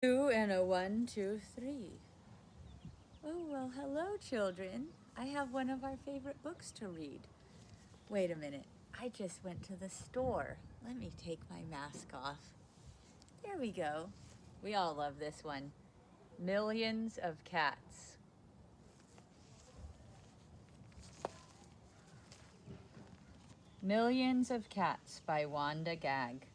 Two and a 1, 2, 3. Oh, well, hello, children. I have one of our favorite books to read. Wait a minute. I just went to the store. Let me take my mask off. There we go. We all love this one. Millions of Cats. Millions of Cats by Wanda Gag.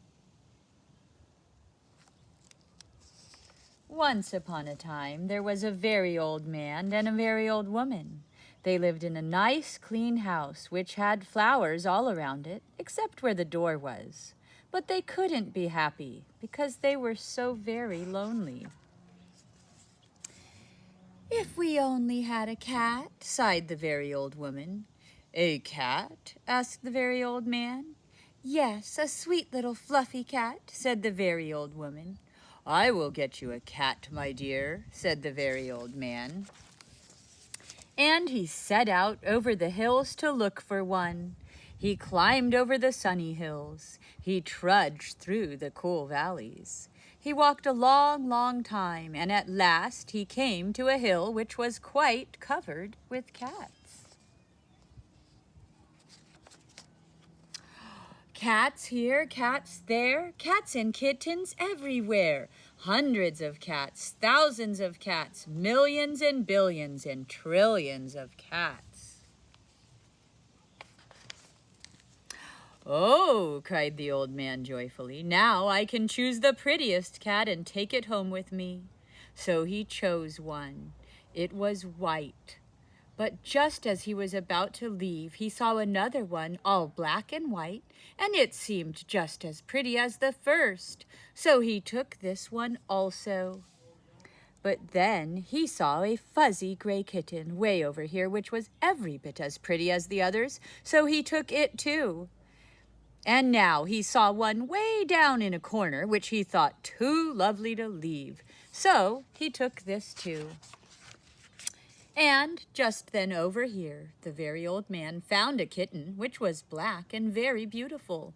Once upon a time, there was a very old man and a very old woman. They lived in a nice, clean house which had flowers all around it, except where the door was. But they couldn't be happy because they were so very lonely. "If we only had a cat," sighed the very old woman. "A cat?" asked the very old man. "Yes, a sweet little fluffy cat," said the very old woman. "I will get you a cat, my dear," said the very old man. And he set out over the hills to look for one. He climbed over the sunny hills. He trudged through the cool valleys. He walked a long, long time, and at last he came to a hill which was quite covered with cats. Cats here, cats there, cats and kittens everywhere. Hundreds of cats, thousands of cats, millions and billions and trillions of cats. "Oh," cried the old man joyfully, "now I can choose the prettiest cat and take it home with me." So he chose one. It was white. But just as he was about to leave, he saw another one, all black and white, and it seemed just as pretty as the first. So he took this one also. But then he saw a fuzzy gray kitten way over here, which was every bit as pretty as the others, so he took it too. And now he saw one way down in a corner, which he thought too lovely to leave. So he took this too. And just then over here, the very old man found a kitten which was black and very beautiful.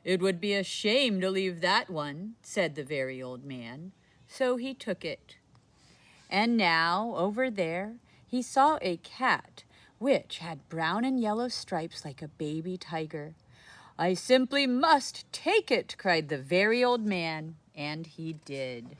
"It would be a shame to leave that one," said the very old man. So he took it. And now, over there, he saw a cat which had brown and yellow stripes like a baby tiger. "I simply must take it," cried the very old man, and he did.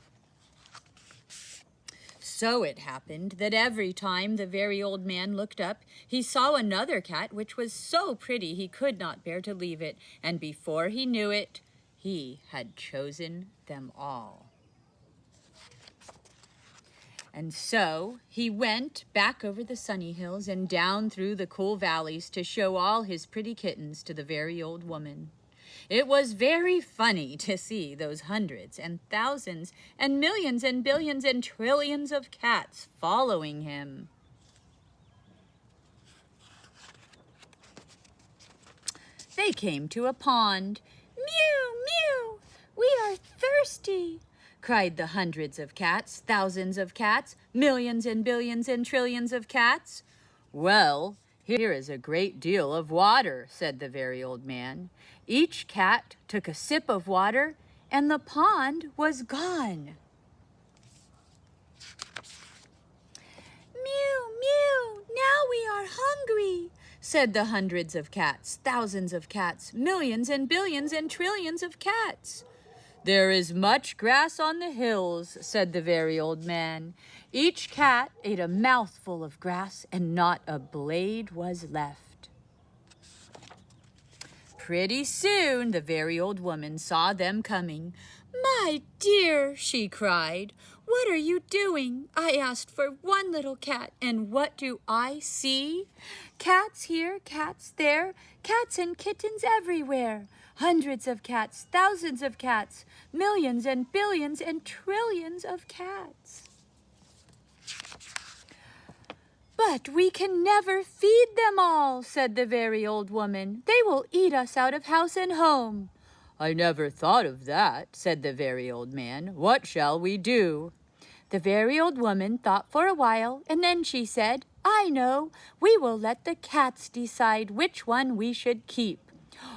So it happened that every time the very old man looked up, he saw another cat which was so pretty he could not bear to leave it, and before he knew it, he had chosen them all. And so he went back over the sunny hills and down through the cool valleys to show all his pretty kittens to the very old woman. It was very funny to see those hundreds and thousands and millions and billions and trillions of cats following him. They came to a pond. "Mew, mew, we are thirsty," cried the hundreds of cats, thousands of cats, millions and billions and trillions of cats. "Well, here is a great deal of water," said the very old man. Each cat took a sip of water, and the pond was gone. "Mew, mew, now we are hungry," said the hundreds of cats, thousands of cats, millions and billions and trillions of cats. "There is much grass on the hills," said the very old man. Each cat ate a mouthful of grass, and not a blade was left. Pretty soon the very old woman saw them coming. "My dear," she cried, "what are you doing? I asked for one little cat, and what do I see? Cats here, cats there, cats and kittens everywhere. Hundreds of cats, thousands of cats, millions and billions and trillions of cats. "But we can never feed them all," said the very old woman. "They will eat us out of house and home." "I never thought of that," said the very old man. "What shall we do?" The very old woman thought for a while, and then she said, "I know. We will let the cats decide which one we should keep."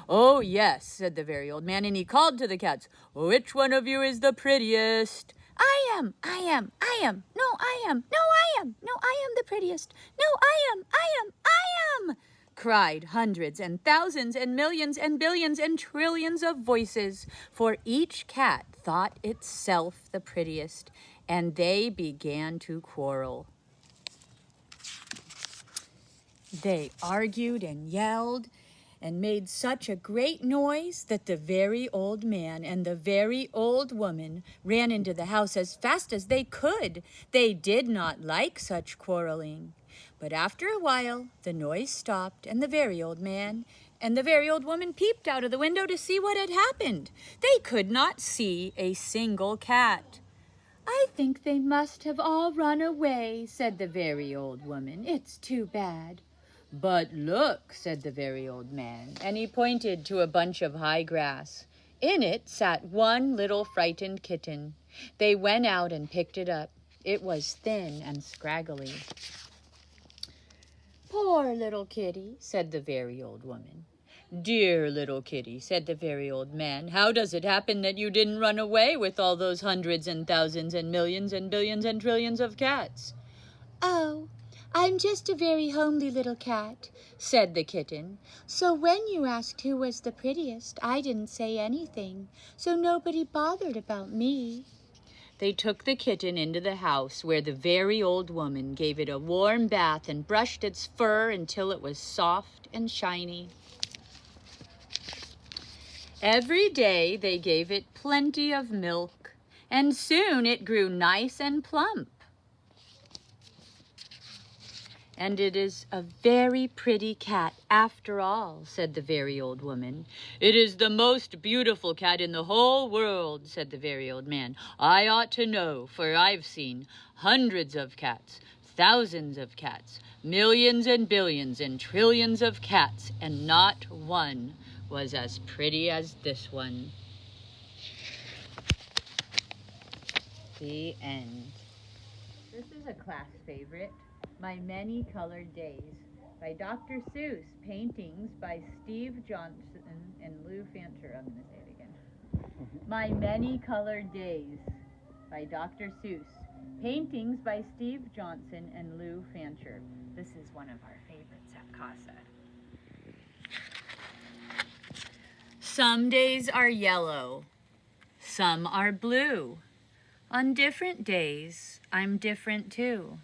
"Oh, yes," said the very old man, and he called to the cats, "Which one of you is the prettiest?" No, I am. No, I am. No, I am the prettiest. No, I am, cried hundreds and thousands and millions and billions and trillions of voices, for each cat thought itself the prettiest, and they began to quarrel. They argued and yelled and made such a great noise that the very old man and the very old woman ran into the house as fast as they could. They did not like such quarreling. But after a while, the noise stopped, and the very old man and the very old woman peeped out of the window to see what had happened. They could not see a single cat. "I think they must have all run away," said the very old woman. "It's too bad." "But look," said the very old man, and he pointed to a bunch of high grass. In it sat one little frightened kitten. They went out and picked it up. It was thin and scraggly. "Poor little kitty," said the very old woman. "Dear little kitty," said the very old man, "how does it happen that you didn't run away with all those hundreds and thousands and millions and billions and trillions of cats?" "Oh, I'm just a very homely little cat," said the kitten. "So when you asked who was the prettiest, I didn't say anything, so nobody bothered about me." They took the kitten into the house, where the very old woman gave it a warm bath and brushed its fur until it was soft and shiny. Every day they gave it plenty of milk, and soon it grew nice and plump. "And it is a very pretty cat after all," said the very old woman. "It is the most beautiful cat in the whole world," said the very old man. "I ought to know, for I've seen hundreds of cats, thousands of cats, millions and billions and trillions of cats, and not one was as pretty as this one." The end. This is a class favorite. My Many Colored Days by Dr. Seuss. Paintings by Steve Johnson and Lou Fancher. I'm going to say it again. My Many Colored Days by Dr. Seuss. Paintings by Steve Johnson and Lou Fancher. This is one of our favorites at CASA. Some days are yellow. Some are blue. On different days, I'm different too.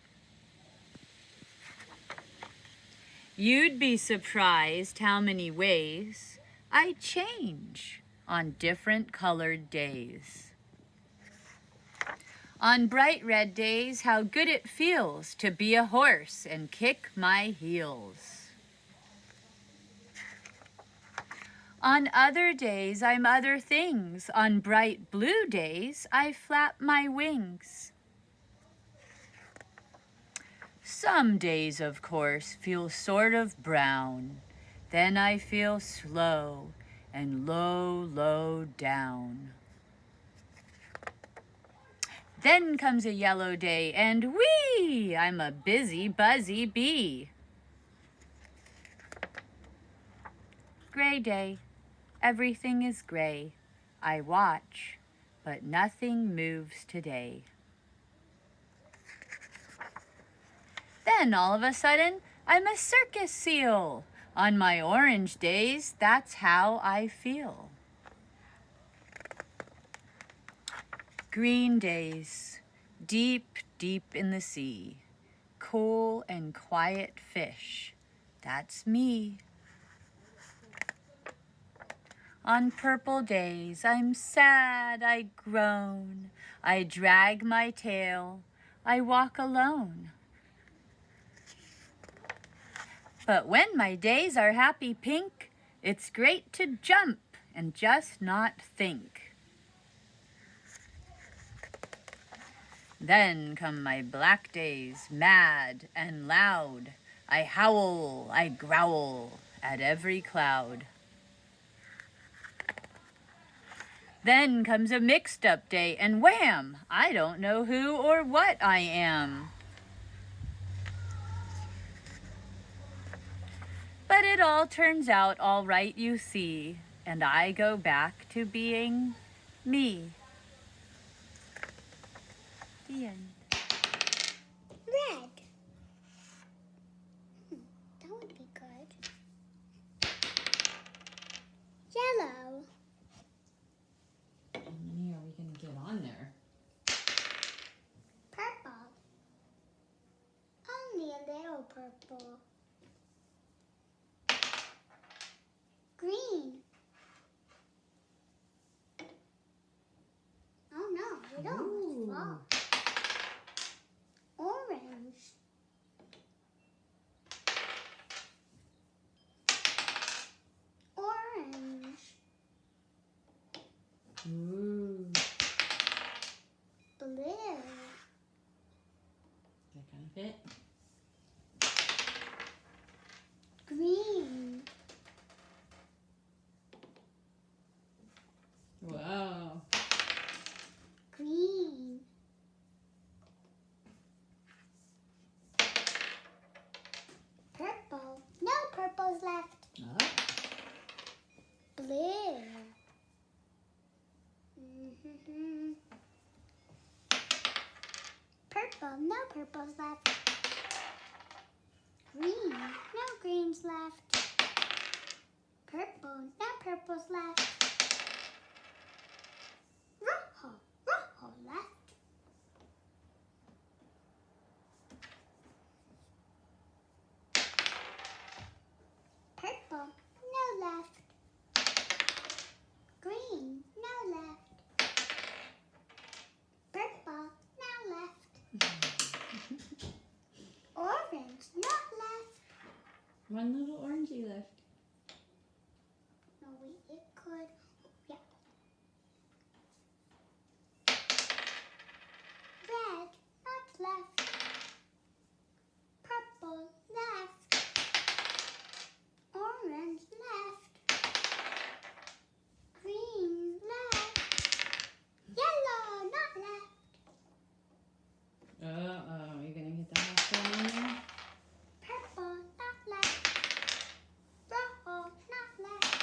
You'd be surprised how many ways I change on different colored days. On bright red days, how good it feels to be a horse and kick my heels. On other days, I'm other things. On bright blue days, I flap my wings. Some days, of course, feel sort of brown. Then I feel slow and low, low down. Then comes a yellow day, and whee! I'm a busy, buzzy bee. Gray day. Everything is gray. I watch, but nothing moves today. Then all of a sudden, I'm a circus seal. On my orange days, that's how I feel. Green days, deep, deep in the sea. Cool and quiet fish, that's me. On purple days, I'm sad, I groan. I drag my tail, I walk alone. But when my days are happy pink, it's great to jump and just not think. Then come my black days, mad and loud. I howl, I growl at every cloud. Then comes a mixed up day, and wham! I don't know who or what I am. But it all turns out all right, you see, and I go back to being me. The end. Red. That would be good. Yellow. How many are we going to get on there? Purple. Only a little purple. Green. Oh no, we don't fall. Orange. Orange. Ooh. Blue. That kind of fit? Green. Wow. Green. Purple. No purples left. Oh. Blue. Purple. No purples left. Green. No greens left. Purple. No purples left. Rojo. Rojo left. Purple. No left. Green. No left. Purple. No left. Orange. Not left. One little orangey left. No, wait, it could. Yeah. Red. Not left. Purple. Left. Orange. Left. Green. Left. Yellow. Not left. Uh-oh, you're going to get the last one on there? Purple. Not left. Rojo. Not left.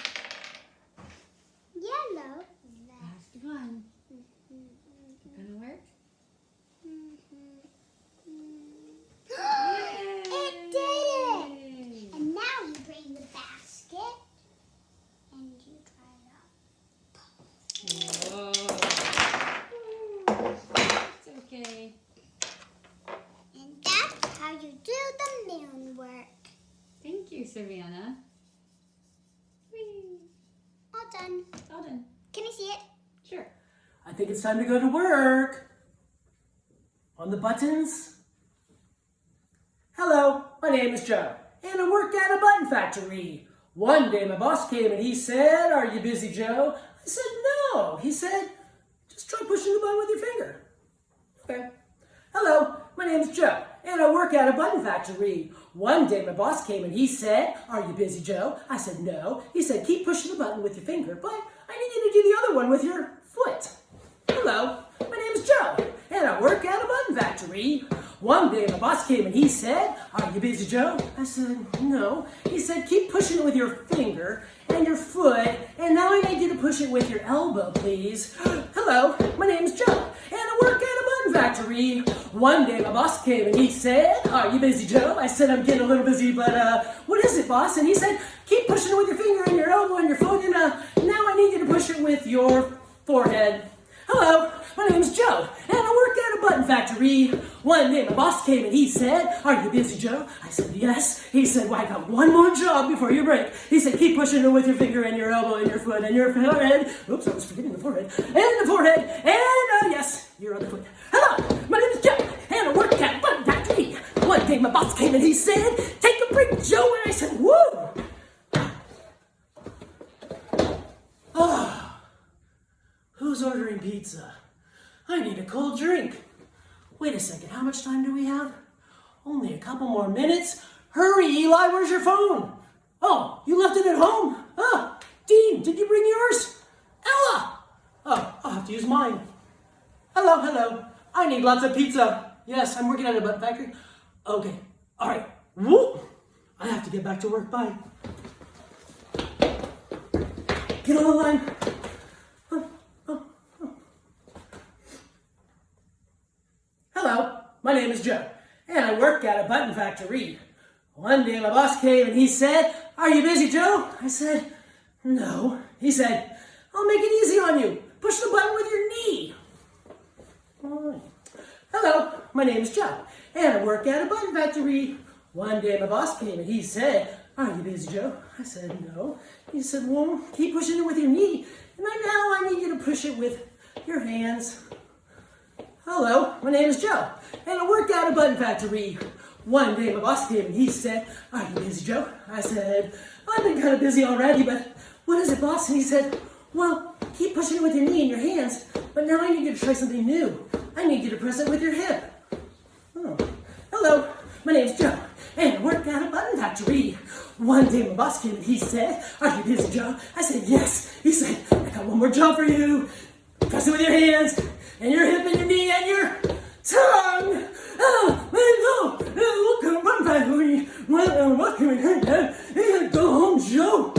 Yellow. Left. Last one. Gonna work? It did it! And now you bring the basket and you try it out. Whoa. It's okay. And that's how you do the moon work. Thank you, Savannah. Whee. All done. All done. Can I see it? Sure. I think it's time to go to work. On the buttons. Hello, my name is Joe, and I work at a button factory. One day my boss came and he said, "Are you busy, Joe?" I said, "No." He said, "Just try pushing the button with your finger." Okay. Hello, my name is Joe, and I work at a button factory. One day my boss came and he said, "Are you busy, Joe?" I said, "No." He said, "Keep pushing the button with your finger, but I need you to do the other one with your foot." Hello, my name is Joe, and I work at a button factory. One day my boss came and he said, "Are you busy, Joe?" I said, "No." He said, "Keep pushing it with your finger and your foot, and now I need you to push it with your elbow, please." Hello, my name is Joe, and I work at a button factory. One day my boss came and he said, "Are you busy, Joe?" I said, "I'm getting a little busy, but what is it, boss?" And he said, "Keep pushing it with your finger and your elbow and your foot, and now I need you to push it with your forehead." Hello, my name is Joe, and I work at a button factory. One day my boss came and he said, "Are you busy, Joe?" I said, "Yes." He said, "Well, I got one more job before you break." He said, "Keep pushing it with your finger and your elbow and your foot and your forehead." Oops, I was forgetting the forehead. And the forehead, and yes, your other foot. Hello, my name is Joe, and I work at a button factory. One day my boss came and he said, "Take a break, Joe." And I said, "Woo!" Who's ordering pizza? I need a cold drink. Wait a second, how much time do we have? Only a couple more minutes. Hurry, Eli, where's your phone? Oh, you left it at home? Dean, did you bring yours? Ella! Oh, I'll have to use mine. Hello. I need lots of pizza. Yes, I'm working at a button factory. Okay, all right. Whoop! I have to get back to work. Bye. Get on the line. Hello, my name is Joe, and I work at a button factory. One day my boss came and he said, "Are you busy, Joe?" I said, "No." He said, "I'll make it easy on you. Push the button with your knee." Hello, my name is Joe, and I work at a button factory. One day my boss came and he said, "Are you busy, Joe?" I said, "No." He said, "Well, keep pushing it with your knee. And right now I need you to push it with your hands." Hello, my name is Joe, and I work at a button factory. One day my boss came and he said, "Are you busy, Joe?" I said, "I've been kind of busy already, but what is it, boss?" And he said, "Well, keep pushing it with your knee and your hands, but now I need you to try something new. I need you to press it with your hip." Oh. Hello, my name's Joe, and I work at a button factory. One day my boss came and he said, "Are you busy, Joe?" I said, "Yes." He said, "I got one more job for you. Press it with your hands, and your hip, and your knee, and your tongue." Oh, no, look at a button factory. What can we do? Go home, Joe.